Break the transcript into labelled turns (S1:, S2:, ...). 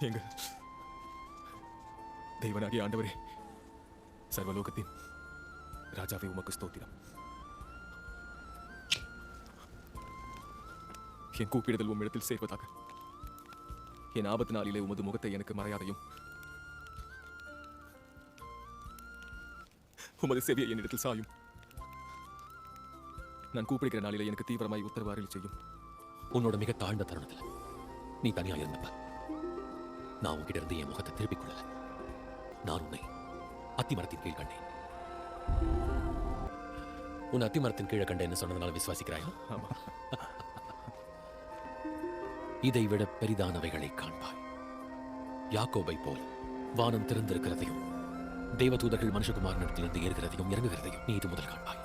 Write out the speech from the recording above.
S1: எங்கள் தெய்வனாகிய ஆண்டவரே, சர்வலோகத்தின் ராஜாவே, உமக்கு ஸ்தோத்திரம். என் கூப்பிடுதல் உம்மிடத்தில் சேர்வதாக. என் ஆபத்து நாளிலே உமது முகத்தை எனக்கு மறையாதையும் உமது செவியை என்னிடத்தில் சாயும். நான் கூப்பிடுகிற நாளிலே எனக்கு தீவிரமாய் உத்தரவு அருளி செய்யும்.
S2: உன்னோட மிக தாழ்ந்த தருணத்தில் நீ தனியா இருந்தப்ப நான் உன்கிட்ட இருந்து என் முகத்தை திருப்பிக் கொள்ளல. நான் உன்னை அத்திமரத்தின் கீழ் கண்டேன். உன் அத்திமரத்தின் கீழே கண்டேன்னு சொன்னதுனால விசுவாசிக்கிறாயா?
S1: ஆமா.
S2: இதை விட பெரிதானவைகளை காண்பாய். யாக்கோபை போல் வானம் திறந்திருக்கிறதையும் தேவதூதர்கள் மனுஷகுமாரனிடத்திலிருந்து ஏறுகிறதையும் இறங்குகிறதையும் நீ இது முதல் காண்பாய்.